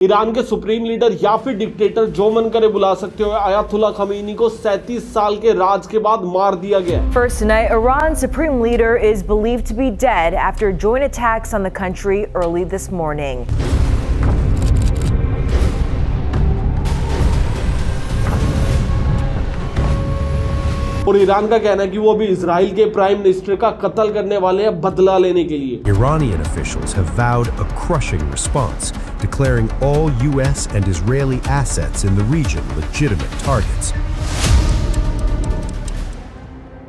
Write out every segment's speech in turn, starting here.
Iran के supreme leader या फिर डिक्टेटर जो मन करे बुला सकते हो अयातुल्ला खमीनी को 37 साल के राज के बाद मार दिया गया। First tonight, Iran's supreme leader is believed to be dead after joint attacks on the country early this morning. और ईरान का कहना है कि वो अभी इजराइल के प्राइम मिनिस्टर का कत्ल करने वाले हैं बदला लेने के लिए। Iranian officials have vowed a crushing response, declaring all US and Israeli assets in the region legitimate targets.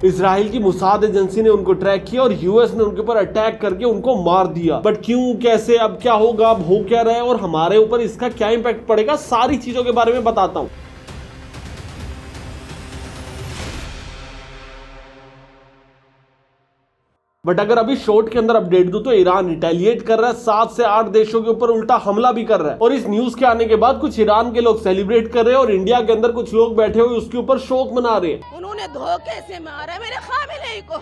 Israel की मुसाद एजेंसी ने उनको ट्रैक किया और यूएस ने उनके ऊपर अटैक करके उनको मार दिया। बट क्यों, कैसे, अब क्या होगा, अब हो क्या रहा है और हमारे ऊपर इसका क्या इंपैक्ट पड़ेगा, सारी चीजों के बारे में बताता हूं। बट अगर अभी शॉर्ट के अंदर अपडेट दूं तो ईरान रिटेलिएट कर रहा है, 7 से 8 देशों के ऊपर उल्टा हमला भी कर रहा है। और इस न्यूज के आने के बाद कुछ ईरान के लोग सेलिब्रेट कर रहे हैं और इंडिया के अंदर कुछ लोग बैठे हुए उसके ऊपर शोक मना रहे हैं। उन्होंने धोखे से मारा मेरे खामिनेई को।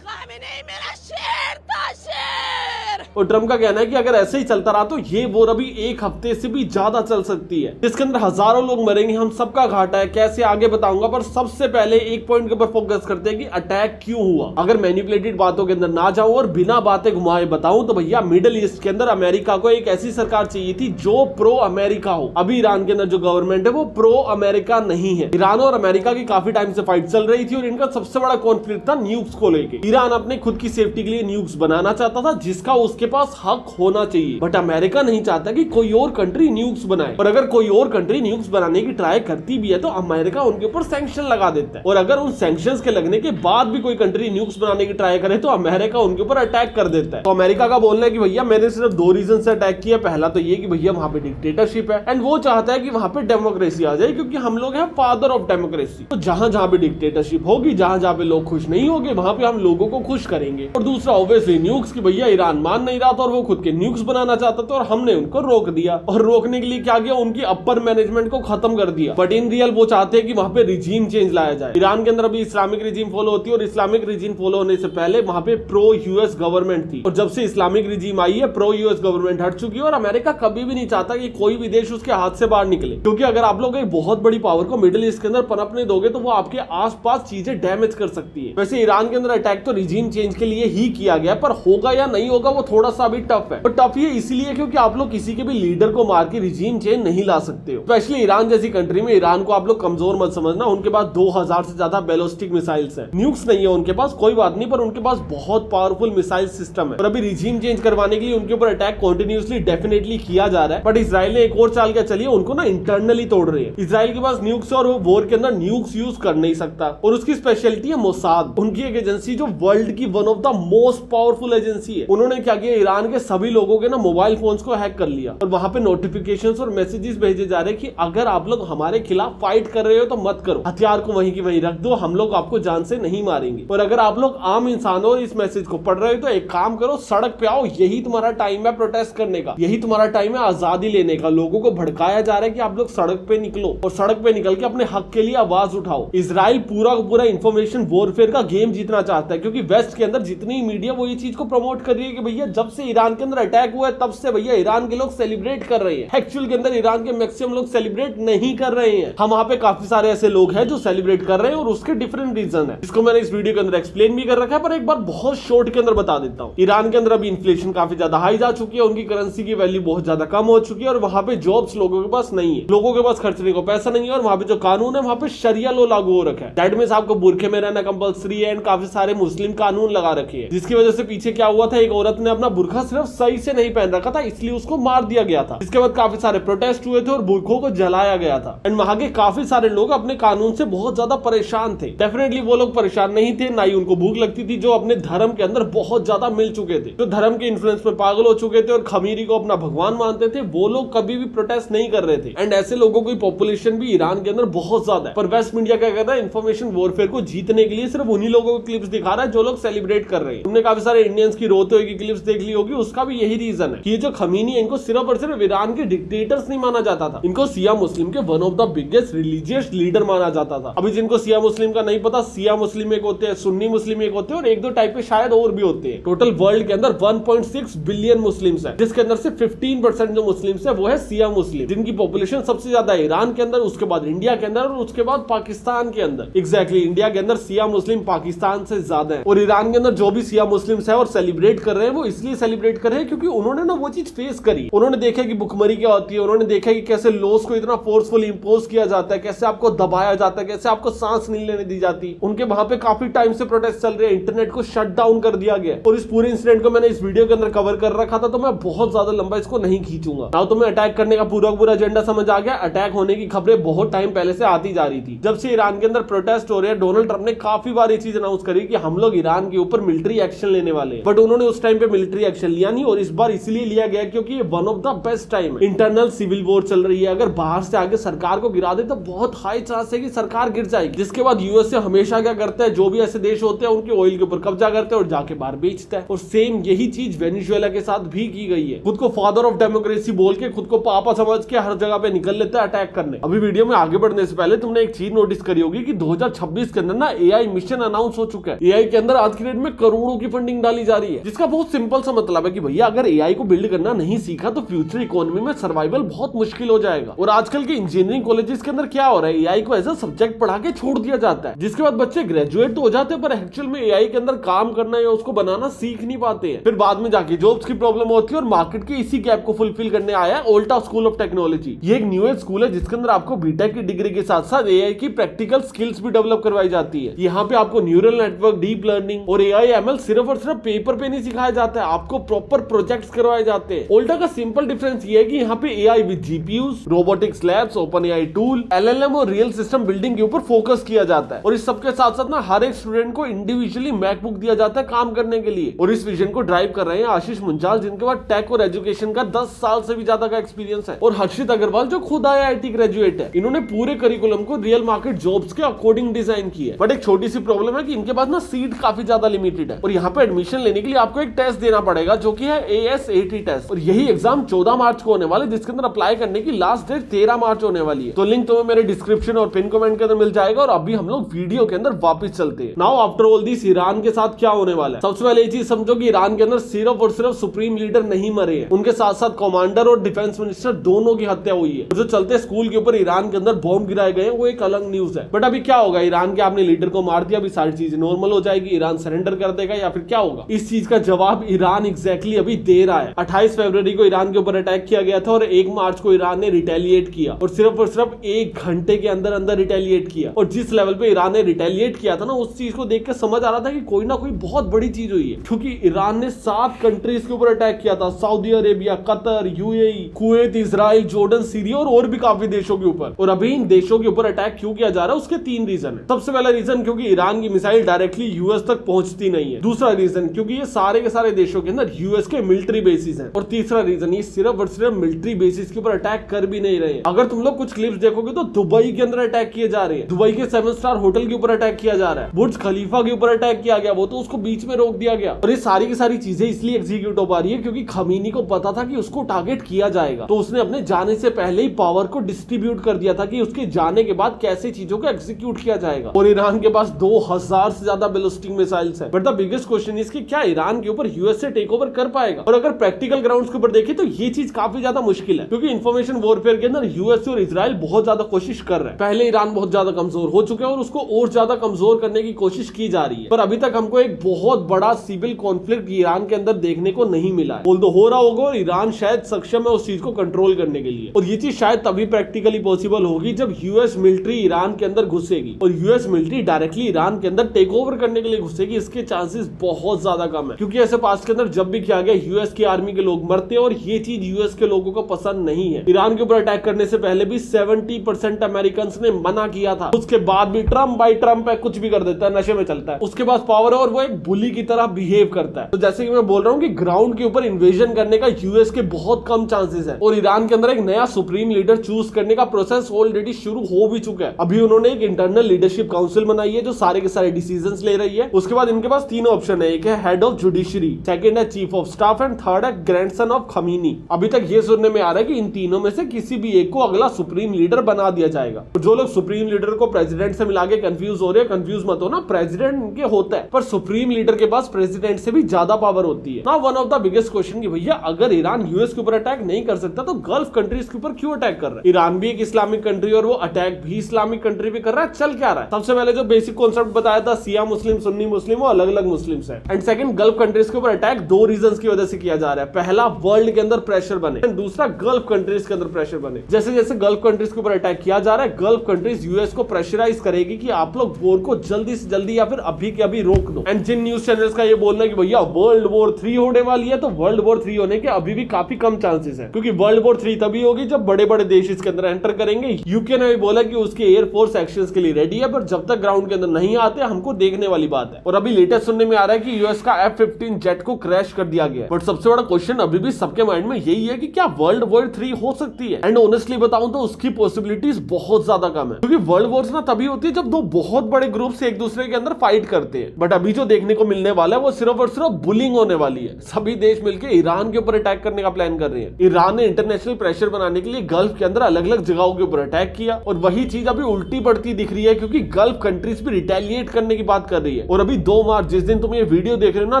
खामिनेई मेरा शेर था, शेर। और ट्रम्प का कहना है कि अगर ऐसे ही चलता रहा तो ये वॉर अभी 1 हफ्ते से भी ज्यादा चल सकती है, जिसके अंदर हजारों लोग मरेंगे, हम सबका घाटा है। कैसे आगे बताऊंगा, पर सबसे पहले एक पॉइंट के ऊपर फोकस करते हैं कि अटैक क्यों हुआ। अगर मैनिपुलेटेड बातों के अंदर ना जाऊं और बिना बातें घुमाए बताऊं तो भैया मिडिल ईस्ट के अंदर अमेरिका को एक ऐसी सरकार चाहिए थी जो प्रो अमेरिका हो। अभी ईरान के अंदर जो गवर्नमेंट है वो प्रो अमेरिका नहीं है। ईरान और अमेरिका की काफी टाइम से फाइट चल रही थी और इनका सबसे बड़ा कॉन्फ्लिक्ट था न्यूक्स को लेकर। ईरान अपने खुद की सेफ्टी के लिए न्यूक्स बनाना चाहता था जिसका उसके पास हक होना चाहिए, बट अमेरिका नहीं चाहता कि कोई और कंट्री न्यूक्स बनाए। और अगर कोई और कंट्री न्यूक्स बनाने की ट्राई करती भी है तो अमेरिका उनके ऊपर सैंक्शन लगा देता है। और अगर उन सैंक्शंस के लगने के बाद भी कोई कंट्री न्यूक्स बनाने की ट्राई करे तो अमेरिका उनके ऊपर अटैक कर देता है। तो अमेरिका का बोलना है कि भैया मैंने सिर्फ 2 रीजन से अटैक किया। पहला तो ये कि भैया वहां पे डिक्टेटरशिप है एंड वो चाहता है कि वहां पे डेमोक्रेसी आ जाए, क्योंकि हम लोग हैं फादर ऑफ डेमोक्रेसी। तो जहां जहां पे डिक्टेटरशिप होगी, जहां जहां पे लोग खुश नहीं होंगे, वहां पे हम लोगों को खुश करेंगे। और दूसरा ऑब्वियसली न्यूक्स की भैया ईरान मान नहीं रहा था और वो खुद के न्यूक्स बनाना चाहता था और हमने उनको रोक दिया। और रोकने के लिए क्या किया, उनकी अपर मैनेजमेंट को खत्म कर दिया। बट इन रियल वो चाहते हैं कि वहां पे रिजीम चेंज लाया जाए। ईरान के अंदर अभी इस्लामिक रिजीम फॉलो होती है और इस्लामिक रिजीम फॉलो होने से पहले वहां पे प्रो यूएस गवर्नमेंट थी। और जब से इस्लामिक रिजीम आई है प्रो यूएस गवर्नमेंट हट चुकी है और अमेरिका कभी भी नहीं चाहता कि कोई भी देश उसके हाथ से बाहर निकले, क्योंकि अगर आप लोग एक बहुत बड़ी पावर को मिडिल ईस्ट के अंदर पनपने दोगे तो वो आपके आसपास चीजें डैमेज कर सकती है। वैसे ईरान के अंदर अटैक तो रिजीम चेंज के लिए ही किया गया, पर होगा या नहीं होगा वो थोड़ा सा भी टफ है। और टफ ये इसलिए क्योंकि आप लोग किसी के भी लीडर को मार के रिजीम चेंज नहीं ला सकते हो। स्पेशली ईरान जैसी कंट्री में ईरान को आप लोग कमजोर मत समझना। उनके पास 2000 से ज्यादा बैलिस्टिक मिसाइल्स हैं। न्यूक्स नहीं है उनके पास, कोई बात नहीं, पर उनके पास बहुत पावरफुल मिसाइल सिस्टम है। और अभी रिजीम चेंज करवाने के लिए उनके ऊपर अटैक कंटिन्यूअसली डेफिनेटली किया जा रहा है। बट इजराइल ने एक और चाल क्या चली है, उनको ना इंटरनली तोड़ रहे हैं। इजराइल के पास न्यूक्स और वो वॉर के अंदर न्यूक्स यूज कर नहीं सकता। और उसकी स्पेशलिटी है मोसाद, उनकी एक एजेंसी जो वर्ल्ड की one of the most powerful agency है। उन्होंने क्या किया, ईरान के सभी लोगों के ना मोबाइल फोन्स को हैक कर लिया और वहां पे नोटिफिकेशंस और मैसेजेस भेजे जा रहे हैं कि अगर आप लोग हमारे खिलाफ फाइट कर रहे हो तो मत करो, हथियार को वहीं की वहीं रख दो, हम लोग आपको जान से नहीं मारेंगे। और अगर आप लोग आम इंसान हो इस मैसेज को पढ़ रहे हो तो एक काम करो, सड़क पे आओ, यही तुम्हारा टाइम है प्रोटेस्ट करने का, यही तुम्हारा टाइम है आजादी लेने का। लोगों को भड़काया जा रहा है कि आप लोग सड़क पे निकलो और सड़क पे निकल के अपने हक के लिए आवाज उठाओ। इजराइल पूरा पूरा इंफॉर्मेशन वॉरफेयर का गेम जीतना चाहता है, क्योंकि वेस्ट के अंदर जितनी मीडिया वो ये चीज को प्रमोट कर रही है कि भैया जब से ईरान के अंदर अटैक हुआ है तब से भैया ईरान के लोग सेलिब्रेट कर रहे हैं। एक्चुअल के अंदर ईरान के मैक्सिमम लोग सेलिब्रेट नहीं कर रहे हैं। हम वहां पे काफी सारे ऐसे लोग हैं जो सेलिब्रेट कर रहे हैं और उसके डिफरेंट रीजन है, जिसको मैंने इस वीडियो के अंदर एक्सप्लेन भी कर रखा है, पर एक बार बहुत शॉर्ट के अंदर बता देता हूँ। ईरान के अंदर अभी इन्फ्लेशन काफी ज्यादा हाई जा चुकी है, उनकी करेंसी की वैल्यू बहुत ज्यादा कम हो चुकी है और वहां पे जॉब्स लोगों के पास नहीं है, लोगों के पास खर्चने को पैसा नहीं है। और वहां पे जो कानून है वहां पे शरिया लॉ लागू हो रखा है। दैट मींस आपको बुरखे में रहना कंपलसरी है एंड काफी सारे मुस्लिम कानून लगा रखे हैं, जिसकी वजह से पीछे क्या हुआ था, एक औरत ने अपना बुरखा सिर्फ सही से नहीं पहन रखा था इसलिए उसको मार दिया गया था। इसके बाद काफी सारे प्रोटेस्ट हुए थे और बुरखों को जलाया गया था एंड वहां के काफी सारे लोग अपने कानून से बहुत ज्यादा परेशान थे। डेफिनेटली वो लोग परेशान नहीं थे, ना ही उनको भूख लगती थी, जो अपने धर्म के अंदर बहुत ज्यादा मिल चुके थे, जो धर्म के इन्फ्लुएंस में पागल हो चुके थे और खमीरी को अपना भगवान मानते थे, वो लोग कभी भी प्रोटेस्ट नहीं कर रहे थे। एंड ऐसे लोगों की पॉपुलेशन भी ईरान के अंदर बहुत ज्यादा है। पर वेस्ट मीडिया क्या कर रहा है, इन्फॉर्मेशन वॉरफेयर को जीतने के लिए सिर्फ उन्हीं लोगों को क्लिप्स दिखा रहा है जो लोग सेलिब्रेट कर रहे हैं। तुमने काफी सारे इंडियंस की रोते हुए की क्लिप्स देख ली होगी, उसका भी यही रीजन है कि ये जो खमीनी है इनको सिर्फ और सिर्फ ईरान के डिक्टेटर्स नहीं माना जाता था, इनको शिया मुस्लिम के one of the biggest religious leader माना जाता था। अभी जिनको शिया मुस्लिम का नहीं पता, शिया मुस्लिम एक होते हैं, सुन्नी मुस्लिम एक होते हैं और एक दो टाइप के शायद और भी होते हैं। टोटल वर्ल्ड के अंदर 1.6 बिलियन मुस्लिम्स हैं, जिसके अंदर से 15% जो मुस्लिम्स है वो है शिया मुस्लिम, जिनकी पॉपुलेशन सबसे ज्यादा है ईरान के अंदर, उसके बाद इंडिया के अंदर और उसके बाद पाकिस्तान के अंदर। एग्जैक्टली इंडिया के अंदर शिया मुस्लिम पाकिस्तान से ज्यादा है। और ईरान के अंदर जो भी शिया मुस्लिम्स है और सेलिब्रेट कर रहे हैं वो इसलिए सेलिब्रेट कर रहे हैं क्योंकि उन्होंने ना वो चीज फेस करी। उन्होंने देखा कि भुखमरी क्या होती है, उन्होंने देखा कि कैसे लॉस को इतना फोर्सफुली इंपोज किया जाता है, कैसे आपको दबाया जाता है, कैसे आपको सांस नहीं लेने दी जाती। उनके वहां पे काफी टाइम से प्रोटेस्ट चल रहे हैं, इंटरनेट को शट डाउन कर दिया गया। और इस पूरे इंसिडेंट को मैंने इस वीडियो के अंदर कवर कर रखा था, तो मैं बहुत ज्यादा लंबा इसको नहीं खींचूंगा। नाउ तुम्हें अटैक करने का पूरा एजेंडा समझ आ गया। अटैक होने की खबरें बहुत टाइम पहले से आती जा रही थी। जब से ईरान के अंदर प्रोटेस्ट हो रहे हैं, डोनाल्ड ट्रंप ने काफी बार ये चीज अनाउंस करी कि हम लोग ईरान के ऊपर मिलिट्री एक्शन लेने वाले हैं, बट उन्होंने उस टाइम पे मिलिट्री एक्शन लिया नहीं। और इस बार इसलिए लिया गया क्योंकि ये one of the best time है। इंटरनल सिविल वॉर चल रही है, अगर बाहर से आगे सरकार को गिरा दे तो बहुत हाई चांस है कि सरकार गिर जाएगी। जिसके बाद यूएसए हमेशा क्या करता है, जो भी ऐसे देश होते हैं उनके ऑयल के ऊपर कब्जा करते हैं और जाके बाहर बेचता है। और सेम यही चीज वेनेजुएला के साथ भी की गई है। खुद को फादर ऑफ डेमोक्रेसी बोल के, खुद को पापा समझ के हर जगह पे निकल लेता है अटैक करने। अभी वीडियो में आगे बढ़ने से पहले तुमने एक चीज नोटिस करी होगी कि 2026 के अंदर ना एआई मिशन अनाउंस हो चुका है। एआई के अंदर आज की डेट में करोड़ों की फंडिंग डाली जा रही है, जिसका बहुत सिंपल सा मतलब है कि भैया अगर एआई को बिल्ड करना नहीं सीखा तो फ्यूचर इकोनॉमी में सर्वाइवल बहुत मुश्किल हो जाएगा। और आजकल के इंजीनियरिंग कॉलेजेस के अंदर क्या हो रहा है, एआई को एज अ सब्जेक्ट पढ़ा के छोड़ दिया जाता है, जिसके बाद बच्चे ग्रेजुएट तो हो जाते हैं पर एक्चुअल में एआई के अंदर काम करना या उसको बनाना सीख नहीं पाते हैं। फिर बाद में जाके जॉब्स की प्रॉब्लम होती है। और मार्केट के इसी गैप को फुलफिल करने आया है ओल्टा स्कूल ऑफ टेक्नोलॉजी। ये एक न्यू एज स्कूल है जिसके अंदर आपको बीटेक की डिग्री के साथ साथ एआई की प्रैक्टिकल स्किल्स भी डेवलप करवाई जाती है। यहाँ पे आपको न्यूरल नेटवर्क, डीप लर्निंग और एआई एमएल सिर्फ और सिर्फ पेपर पे नहीं सिखाया जाता है, आपको प्रॉपर प्रोजेक्ट्स करवाए जाते हैं। ओल्टा का सिंपल डिफरेंस ये है कि यहाँ पे AI with GPUs, robotics labs, open AI tool, LLM और रियल सिस्टम बिल्डिंग के ऊपर फोकस किया जाता है। और इस सबके साथ साथ ना हर एक स्टूडेंट को इंडिविजुअली मैकबुक दिया जाता है काम करने के लिए। और इस विजन को ड्राइव कर रहे हैं आशीष मुंजाल, जिनके पास टेक और एजुकेशन का 10 साल से भी ज्यादा का एक्सपीरियंस है, और हर्षित अग्रवाल जो खुद आईआईटी ग्रेजुएट है। इन्होंने पूरे करिकुलम को रियल मार्केट जॉब्स के अकॉर्डिंग डिजाइन किया है। बट एक छोटी सी प्रॉब्लम है कि इनके पास ना सीट काफी ज्यादा लिमिटेड है। और यहाँ पे एडमिशन लेने के लिए आपको एक टेस्ट देना पड़ेगा जो कि है ASAT टेस्ट। और यही एग्जाम 14 मार्च को होने वाले, जिसके अंदर अप्लाई करने की लास्ट डेट 13 मार्च होने वाली है। तो लिंक तुम्हें मेरे डिस्क्रिप्शन और पिन कमेंट के अंदर मिल जाएगा। और अभी हम लोग वीडियो के अंदर वापस चलते हैं। Now after all this Iran के साथ क्या होने वाला है, सबसे पहले ये चीज समझो कि ईरान के अंदर सिर्फ और सिर्फ सुप्रीम लीडर नहीं मरे हैं, उनके साथ साथ कमांडर और डिफेंस मिनिस्टर दोनों की हत्या हुई है। जो चलते स्कूल के ऊपर ईरान के अंदर बॉम्ब गिराए गए वो एक अलग न्यूज है। बट अभी क्या होगा, ईरान के आपने लीडर को मार दिया, अभी सारी चीजें नॉर्मल हो जाएगी, ईरान सरेंडर कर देगा या फिर क्या होगा? इस चीज का जवाब ईरान एग्जैक्टली अभी दे रहा है। 28 फरवरी को ईरान के ऊपर अटैक किया गया था और 1 मार्च को ईरान ने रिटेलिएट किया, और सिर्फ 1 घंटे के अंदर अंदर रिटेलिएट किया। और जिस लेवल पे ईरान ने रिटेलिएट किया था ना, उस चीज को देख के समझ आ रहा था कि कोई ना कोई बहुत बड़ी चीज हुई है। क्योंकि ईरान ने 7 कंट्रीज के ऊपर अटैक किया था, Saudi Arabia, Qatar, UAE, Kuwait, Israel, Jordan, Syria और भी काफी देशों के ऊपर। और अभी इन देशों के ऊपर अटैक क्यों किया जा रहा है, उसके 3 रीजन है। सबसे पहला रीजन क्योंकि ईरान की मिसाइल डायरेक्टली यूएस तक पहुंचती नहीं है। दूसरा रीजन क्योंकि ये सारे के सारे देशों के अंदर यूएस के मिलिट्री बेसिस हैं। और तीसरा रीजन ये सिर्फ और सिर्फ मिलिट्री बेसिस के ऊपर अटैक कर भी नहीं रहे हैं। अगर तुम लोग कुछ क्लिप्स देखोगे तो दुबई के अंदर अटैक किए जा रहे हैं, दुबई के 7 स्टार होटल के ऊपर अटैक किया जा रहा है, बुर्ज खलीफा के ऊपर अटैक किया गया, वो तो उसको बीच में रोक दिया गया। और ये सारी की सारी चीजें इसलिए एग्जीक्यूट हो पा रही है क्योंकि खमीनी को पता था कि उसको टारगेट किया जाएगा, तो उसने अपने जाने से पहले ही पावर को डिस्ट्रीब्यूट कर दिया था कि उसके जाने के बाद कैसे चीजों को एग्जीक्यूट किया जाएगा। और ईरान के पास 2000 से ज्यादा बैलिस्टिक मिसाइल्स है। But the biggest question is कि क्या ईरान के ऊपर यूएसए टेक ओवर कर पाएगा? और अगर प्रैक्टिकल ग्राउंड्स के ऊपर देखें तो ये चीज काफी ज्यादा मुश्किल है, क्योंकि इंफॉर्मेशन वॉरफेयर के अंदर यूएसए और इजराइल बहुत ज्यादा कोशिश कर रहे हैं। पहले ईरान बहुत ज्यादा कमजोर हो चुके हैं और उसको और ज्यादा कमजोर करने की कोशिश की जा रही है। पर अभी तक हमको एक बहुत बड़ा सिविल कॉन्फ्लिक्ट ईरान के अंदर देखने को नहीं मिला है। बोल हो रहा होगा और ईरान शायद सक्षम है उस चीज को कंट्रोल करने के लिए। और ये चीज शायद तभी प्रैक्टिकली पॉसिबल होगी जब यूएस मिलिट्री ईरान के अंदर घुसेगी। और यूएस मिलिट्री डायरेक्टली ईरान के अंदर टेक ओवर करने के लिए घुसेगी, इसके चांसेस बहुत ज्यादा कम है। क्योंकि ऐसे पास्ट के अंदर जब भी किया गया यूएस की आर्मी के लोग मरते हैं और ये चीज यूएस के लोगों को पसंद नहीं है। ईरान के ऊपर अटैक करने से पहले भी 70% अमेरिकन ने मना किया था, उसके बाद भी ट्रम्प बाई ट्रम्प है, कुछ भी कर देता है, नशे में चलता है, उसके पास पावर है और वो एक बुली की तरह बिहेव करता है। तो जैसे कि मैं बोल रहा हूँ कि ग्राउंड के ऊपर इन्वेजन करने का यूएस के बहुत कम चांसेस है। और ईरान के अंदर एक नया सुप्रीम लीडर चूज करने का प्रोसेस ऑलरेडी शुरू हो भी चुका है। अभी उन्होंने एक इंटरनल लीडरशिप काउंसिल बनाई है जो सारे के सारे डिसीजंस ले रही है। है। उसके बाद इनके पास तीनों ऑप्शन है, एक है हेड ऑफ जुडिशरी, सेकंड है chief of staff and third है ग्रैंडसन ऑफ खमीनी। अभी तक ये सुनने में आ रहा है कि इन तीनों में से किसी भी एक को अगला सुप्रीम लीडर बना दिया जाएगा। जो लोग सुप्रीम लीडर को प्रेसिडेंट से मिला के कंफ्यूज हो रहे हैं, कंफ्यूज मत हो ना, प्रेसिडेंट इनके होता है पर सुप्रीम लीडर के पास प्रेसिडेंट से भी ज्यादा पावर होती है ना। One of the biggest question कि भैया अगर ईरान यूएस के ऊपर अटैक नहीं कर सकता तो गल्फ कंट्रीज के ऊपर क्यों अटैक कर रहा है? ईरान भी एक इस्लामिक कंट्री और वो अटैक भी इस्लामिक कंट्री पे कर रहा है, चल क्या रहा है? सबसे पहले जो बेसिक कॉन्सेप्ट बताया था शिया मुस्लिम सुन्नी मुस्लिम वो अलग अलग मुस्लिम्स है। एंड सेकंड, गल्फ कंट्रीज के ऊपर अटैक दो रीजंस की वजह से किया जा रहा है। पहला, वर्ल्ड के अंदर प्रेशर बने, एंड दूसरा, गल्फ कंट्रीज के अंदर प्रेशर बने। जैसे जैसे गल्फ कंट्रीज के ऊपर अटैक किया जा रहा है, गल्फ कंट्रीज यूएस को प्रेशराइज करेगी कि आप लोग वॉर को जल्दी से जल्दी या फिर अभी के अभी रोक दो। एंड जिन न्यूज चैनल्स का ये बोलना है कि भैया वर्ल्ड वॉर 3 होने वाली है, तो वर्ल्ड वॉर 3 होने के अभी भी काफी कम चांसेस है, क्योंकि वर्ल्ड वॉर 3 तभी होगी जब बड़े बड़े देश इसके अंदर एंटर करेंगे। यूके ने भी बोला कि उसके एयरफोर्स एक्शंस के लिए रेडी है, पर जब तक ग्राउंड के अंदर नहीं आते हमको देखने वाली बात है। और अभी लेटेस्ट सुनने में आ रहा है कि यूएस का F-15 जेट को क्रैश कर दिया गया। बट सबसे बड़ा क्वेश्चन अभी भी सबके माइंड में यही है कि क्या वर्ल्ड वॉर 3 हो सकती है? एंड ऑनेस्टली बताऊं तो उसकी पॉसिबिलिटीज बहुत ज्यादा कम है, क्योंकि वर्ल्ड वॉर्स ना तभी होती है जब दो बहुत बड़े ग्रुप्स एक दूसरे के अंदर फाइट करते हैं। बट अभी जो देखने को मिलने वाला है वो सिर्फ और सिर्फ बुलिंग होने वाली है। सभी देश मिलकर ईरान के ऊपर अटैक करने का प्लान कर रहे हैं। ईरान ने इंटरनेशनल प्रेशर बनाने के लिए गल्फ के अंदर अलग अलग जगहों के ऊपर अटैक किया, और वही चीज अभी उल्टी पड़ती दिख रही है, क्योंकि गल्फ कंट्रीज भी रिटेलिएट करने की बात कर रही है। और अभी 2 मार्च जिस दिन तुम ये वीडियो देख रहे हो ना,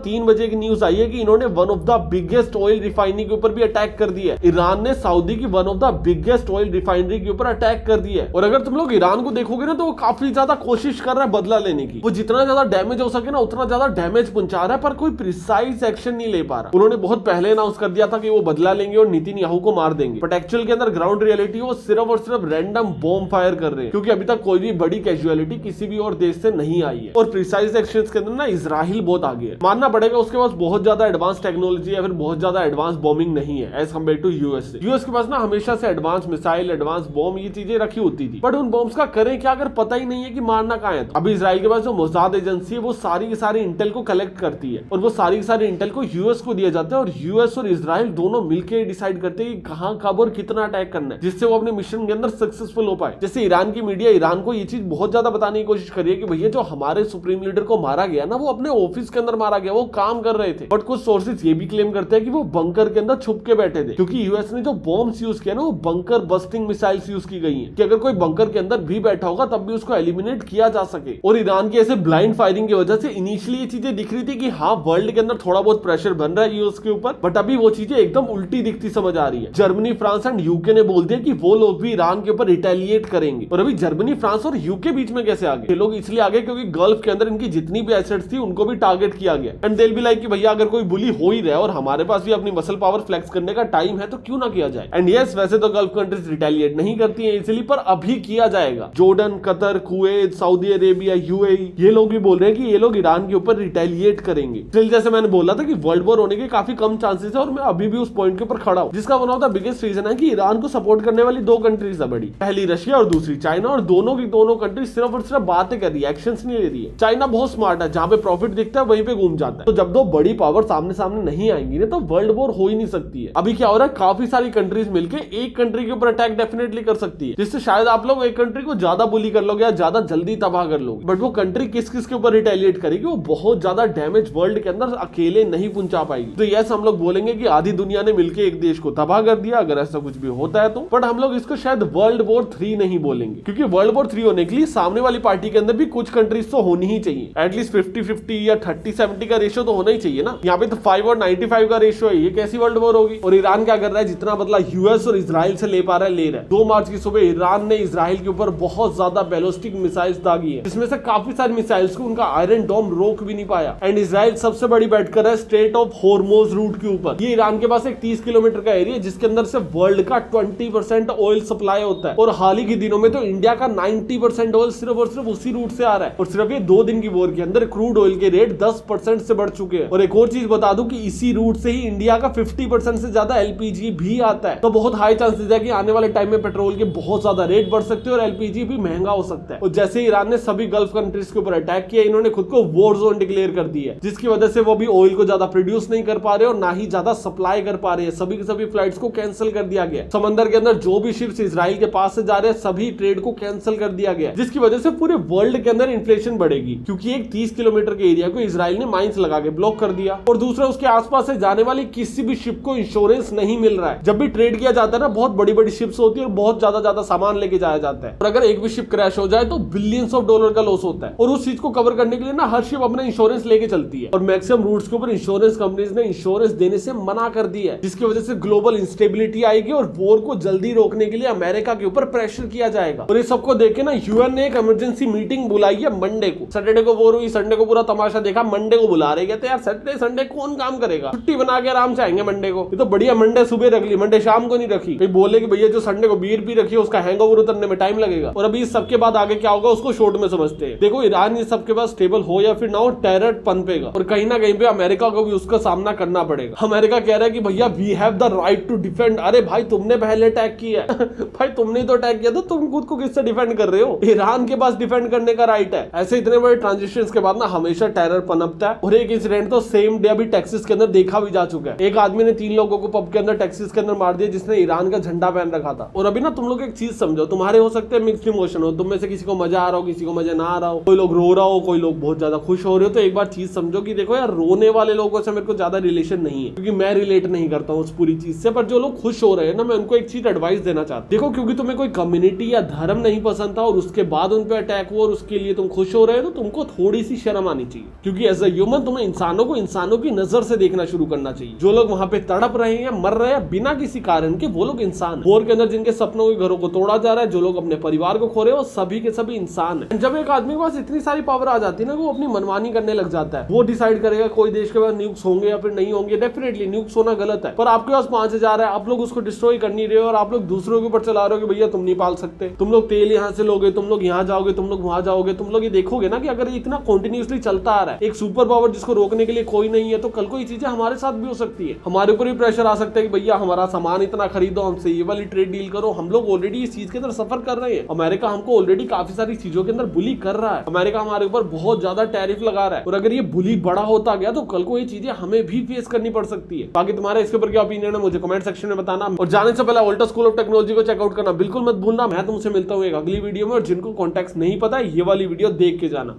3 बजे की न्यूज आई है कि इन्होंने one of the biggest oil refinery के ऊपर भी अटैक कर दिया है। ईरान ने सऊदी की one of the biggest oil refinery के ऊपर अटैक कर दिया है। और अगर तुम लोग ईरान को देखोगे ना, तो वो काफी ज्यादा कोशिश कर रहा है बदला लेने की। वो जितना ज्यादा डैमेज हो सके ना उतना ज्यादा डैमेज पहुंचा रहा है, पर कोई प्रिसाइज एक्शन नहीं ले पा रहा। उन्होंने बहुत पहले अनाउंस कर दिया था कि वो बदला लेंगे और नेतन्याहू को मार देंगे, बट एक्चुअल के अंदर ग्राउंड रियलिटी वो सिर्फ और सिर्फ रैंडम बॉम्ब फायर कर रहे हैं, क्योंकि अभी तक कोई भी बड़ी कैजुअलिटी किसी भी और देश से नहीं आई है। और प्रिसाइज एक्शन के अंदर ना इजराइल बहुत आगे है, मानना पड़ेगा। उसके पास बहुत ज्यादा एडवांस टेक्नोलॉजी या फिर बहुत ज्यादा एडवांस बॉम्बिंग नहीं है एज कम्पेयर टू यूएस से। यूएस के पास ना हमेशा से एडवांस मिसाइल, एडवांस बॉम्ब ये चीजें रखी होती थी, बट उन बॉम्ब्स का करें क्या अगर पता ही नहीं है कि मारना कहां है। अभी इजराइल के पास जो मोसाद एजेंसी है वो सारी की सारी इंटेल को कलेक्ट करती है, और वो सारी की सारी इंटेल को यूएस को दिया जाता है, और यूएस और इजराइल दोनों मिलकर डिसाइड करते हैं कि कहां कब और कितना अटैक करना है, जिससे वो अपने मिशन के अंदर सक्सेसफुल हो पाए। जैसे ईरान की मीडिया ईरान को ये चीज बहुत ज्यादा बताने की कोशिश कर रही है कि भैया जो हमारे सुप्रीम लीडर को मारा गया ना, वो अपने ऑफिस के अंदर मारा गया, वो काम कर रहे थे। बट कुछ सोर्सेज ये भी क्लेम करते हैं कि वो बंकर के अंदर छुप के बैठे थे, क्योंकि यूएस ने जो बॉम्ब्स यूज किया ना, वो बंकर बस्टिंग मिसाइल्स यूज की गई हैं, कि अगर कोई बंकर के अंदर भी बैठा होगा तब भी उसको एलिमिनेट किया जा सके। और ईरान की ऐसे ब्लाइंड फायरिंग की वजह से इनिशियली ये चीजें दिख रही थी कि हाँ वर्ल्ड के अंदर थोड़ा बहुत प्रेशर बन रहा है यूएस के ऊपर, बट अभी वो चीजें एकदम उल्टी दिखती समझ आ रही है। जर्मनी, फ्रांस एंड यूके ने बोल दिया कि वो लोग भी ईरान के ऊपर रिटेलिएट करेंगे। और अभी जर्मनी, फ्रांस और यूके बीच में कैसे आ गए? ये लोग इसलिए आ गए क्योंकि गल्फ के अंदर इनकी जितनी भी एसेट्स थी उनको भी टारगेट किया गया। And they will be like कि भैया अगर कोई बुली हो ही रहा है और हमारे पास भी अपनी मसल पावर फ्लेक्स करने का टाइम है तो क्यों ना किया जाए। एंड यस, वैसे तो गल्फ कंट्रीज रिटेलिएट नहीं करती हैं इसीलिए, पर अभी किया जाएगा। Jordan, Qatar, Kuwait, Saudi Arabia, UAE, ये लोग भी बोल रहे हैं कि ये लोग ईरान के ऊपर रिटेलिएट करेंगे। स्टिल जैसे मैंने बोला था कि वर्ल्ड वॉर होने के काफी कम चांसेस है, और मैं अभी भी उस पॉइंट के ऊपर खड़ा हूं, जिसका one of the biggest reason है कि ईरान को सपोर्ट करने वाली 2 कंट्रीज है बड़ी, पहली रशिया और दूसरी चाइना, और दोनों की दोनों कंट्रीज सिर्फ और सिर्फ बातें कर रही है, एक्शंस नहीं ले रही है। चाइना बहुत स्मार्ट है, जहां पे प्रॉफिट दिखता है वहीं पे घूम जाता है। तो जब 2 बड़ी पावर सामने सामने नहीं आएंगी ना, तो वर्ल्ड वॉर हो ही नहीं सकती है। अभी क्या हो रहा है, काफी सारी कंट्रीज मिलकर एक कंट्री के ऊपर अटैक डेफिनेटली कर सकती है, जिससे शायद आप लोग एक कंट्री को ज्यादा बुली कर लोगे या ज्यादा जल्दी तबाह कर लोगे, बट वो कंट्री किस किस के ऊपर रिटेलिएट करेगी, वो बहुत ज्यादा डैमेज वर्ल्ड के अंदर अकेले नहीं पहुंचा पाएगी। तो यस, हम लोग बोलेंगे कि आधी दुनिया ने मिलकर एक देश को तबाह कर दिया, अगर ऐसा कुछ भी होता है तो, बट हम लोग इसको शायद वर्ल्ड वॉर 3 नहीं बोलेंगे, क्योंकि वर्ल्ड वॉर 3 होने के लिए सामने वाली पार्टी के अंदर भी कुछ कंट्रीज तो होनी ही चाहिए, एटलीस्ट 50-50 या 30-70 का रेशियो तो होना ही चाहिए ना। यहाँ पे तो 5 और 95 का रेशियो है, ये कैसी वर्ल्ड वॉर होगी? और ईरान क्या कर रहा है, जितना बदला यूएस और इजराइल से ले पा रहा है ले रहा है। 2 मार्च की सुबह ईरान ने इजराइल के ऊपर बहुत ज्यादा बैलिस्टिक मिसाइल्स दागी है, जिसमें से काफी सारी मिसाइल्स को उनका आयरन डोम रोक भी नहीं पाया। एंड इजराइल सबसे बड़ी बैठ कर है स्ट्रेट ऑफ हॉर्मोज रूट के ऊपर। ये ईरान के पास एक 30 किलोमीटर का एरिया, जिसके अंदर से वर्ल्ड का 20% ऑयल सप्लाई होता है, और हाल ही के दिनों में तो इंडिया का 90% ऑयल सिर्फ और सिर्फ उसी रूट से आ रहा है। और सिर्फ ये 2 दिन की वॉर के अंदर क्रूड ऑयल के रेट 10% से बढ़ चुके हैं। और एक और चीज बता दूं कि इसी रूट से ही इंडिया का 50% से ज्यादा एलपीजी भी आता है। तो बहुत हाई चांसेस है कि आने वाले टाइम में पेट्रोल के बहुत ज्यादा रेट बढ़ सकते हैं और एलपीजी भी महंगा हो सकता है। और जैसे ईरान ने सभी गल्फ कंट्रीज के ऊपर अटैक किया, इन्होंने खुद को वॉर जोन डिक्लेयर कर दी है, जिसकी वजह से वो भी ऑयल को ज्यादा प्रोड्यूस नहीं कर पा रहे और ना ही ज्यादा सप्लाई कर पा रहे हैं। सभी की सभी फ्लाइट्स को कैंसिल कर दिया गया। समंदर के अंदर जो भी शिप्स इजराइल के पास से जा रहे हैं, सभी ट्रेड को कैंसिल कर दिया गया, जिसकी वजह से पूरे वर्ल्ड के अंदर इन्फ्लेशन बढ़ेगी, क्योंकि क्योंकि एक 30 किलोमीटर के एरिया को इजराइल ने माइंस लगा के ब्लॉक कर दिया, और दूसरा उसके आसपास से जाने वाली किसी भी शिप को इंश्योरेंस नहीं मिल रहा है। जब भी ट्रेड किया जाता है ना, बहुत बड़ी बड़ी शिप्स होती है और बहुत ज्यादा सामान लेके जाया जाता है, और अगर एक भी शिप क्रैश हो जाए तो बिलियंस ऑफ डॉलर का लॉस होता है। और उस चीज को कवर करने के लिए ना हर शिप अपना इंश्योरेंस लेके चलती है, और मैक्सिमम रूट्स के ऊपर इंश्योरेंस कंपनीज ने इंश्योरेंस देने से मना कर दिया है, जिसकी वजह से ग्लोबल इंस्टेबिलिटी आएगी और वॉर को जल्दी रोकने के लिए अमेरिका के ऊपर प्रेशर किया जाएगा। और ये सबको देखे ना यूएन ने एक इमरजेंसी मीटिंग बुलाई है मंडे को। सैटरडे को वॉर हुई, संडे को पूरा तमाशा देखा, मंडे को बुला रहे थे। यार सैटरडे संडे कौन काम करेगा, छुट्टी बना के आराम से आएंगे मंडे को। ये तो बढ़िया मंडे सुबह रख ली, मंडे शाम को नहीं रखी। भाई बोले कि भैया जो संडे को बीयर पी रखी है उसका हैंगओवर उतरने में टाइम लगेगा। और अभी इस सबके बाद आगे क्या होगा उसको शॉर्ट में समझते हैं। देखो ईरान इस सबके बाद स्टेबल हो या फिर ना हो, टेरर पनपेगा और कहीं ना कहीं पे अमेरिका को भी उसका सामना करना पड़ेगा। अमेरिका कह रहा है कि भैया we have the right to defend. अरे भाई तुमने पहले अटैक किया है भाई तुमने तो अटैक किया, तो तुम खुद को किससे डिफेंड कर रहे हो? ईरान के पास डिफेंड करने का राइट है। ऐसे इतने बड़े ट्रांजिशंस के बाद ना हमेशा टेरर पनपता है। और एक इंसिडेंट तो सेम डे अभी टेक्सास के अंदर देखा भी जा चुका है। एक आदमी ने 3 लोगों को पब के अंदर टेक्सास के अंदर मार दिया जिसने ईरान का झंडा पहन रखा था। और अभी ना तुम लोग एक चीज समझो, तुम्हारे हो सकते हैं मिक्स्ड इमोशन हो, तुम में से किसी को मजा आ रहा हो, किसी को मजा ना आ रहा हो, कोई लोग रो रहा हो, कोई लोग बहुत ज्यादा खुश हो रहे हो। तो एक बार चीज समझो कि देखो यार, रोने वाले लोगों से मेरे को ज्यादा रिलेशन नहीं है, क्योंकि मैं रिलेट नहीं करता हूँ उस पूरी चीज से। पर जो लोग खुश हो रहे हैं ना, मैं उनको एक चीज एडवाइस देना चाहता हूँ। देखो क्योंकि तुम्हें कोई कम्युनिटी या धर्म नहीं पसंद था और उसके बाद उन पे अटैक हुआ और उसके लिए तुम खुश हो रहे हो, तो तुमको थोड़ी सी शर्म आनी चाहिए। क्योंकि एज अ ह्यूमन तुम्हें इंसानों को इंसानों की नजर से देखना शुरू करना चाहिए। जो लोग वहां पे तड़प रहे हैं, मर रहे हैं बिना किसी कारण के, वो लोग इंसान। वॉर के अंदर जिनके सपनों के घरों को तोड़ा जा रहा है, जो लोग अपने परिवार को खो रहे हैं, वो सभी के सभी इंसान है। जब एक आदमी के पास इतनी सारी पावर आ जाती है ना, वो अपनी मनमानी करने लग जाता है। वो डिसाइड करेगा कोई देश के पास न्यूक्स होंगे या फिर नहीं होंगे। डेफिनेटली न्यूक्स होना गलत है, पर आपके पास 5000 है, आप लोग उसको डिस्ट्रॉय कर नहीं रहे हो और आप लोग दूसरों के ऊपर चला रहे हो कि भैया तुम नहीं पाल सकते, तुम लोग तेल यहाँ से लोगे, तुम लोग यहाँ जाओगे, तुम लोग वहां जाओगे। तुम लोग ये देखोगे ना कि अगर इतना कंटिन्यूअसली चलता आ रहा है, एक सुपर पावर जिसको रोकने के लिए कोई नहीं है, तो कल को ये चीजें हमारे साथ भी हो सकती है। हमारे ऊपर भी प्रेशर आ सकता है कि भैया हमारा सामान इतना खरीदो, हमसे ये वाली ट्रेड डील करो। हम लोग ऑलरेडी इस चीज के अंदर सफर कर रहे हैं। अमेरिका हमको ऑलरेडी काफी सारी चीजों के अंदर बुली कर रहा है। अमेरिका हमारे ऊपर बहुत ज्यादा टैरिफ लगा रहा है, और अगर ये बुली बड़ा होता गया तो कल को ये चीजें हमें भी फेस करनी पड़ सकती है। बाकी तुम्हारा इसके ऊपर क्या ओपिनियन है मुझे कमेंट सेक्शन में बताना, और जाने से पहले वोल्टा स्कूल ऑफ टेक्नोलॉजी को चेकआउट करना बिल्कुल मत भूलना। मैं तुमसे मिलता हूँ एक अगली वीडियो में, और जिनको कॉन्टेक्ट नहीं पता ये वाली वीडियो देख के जाना।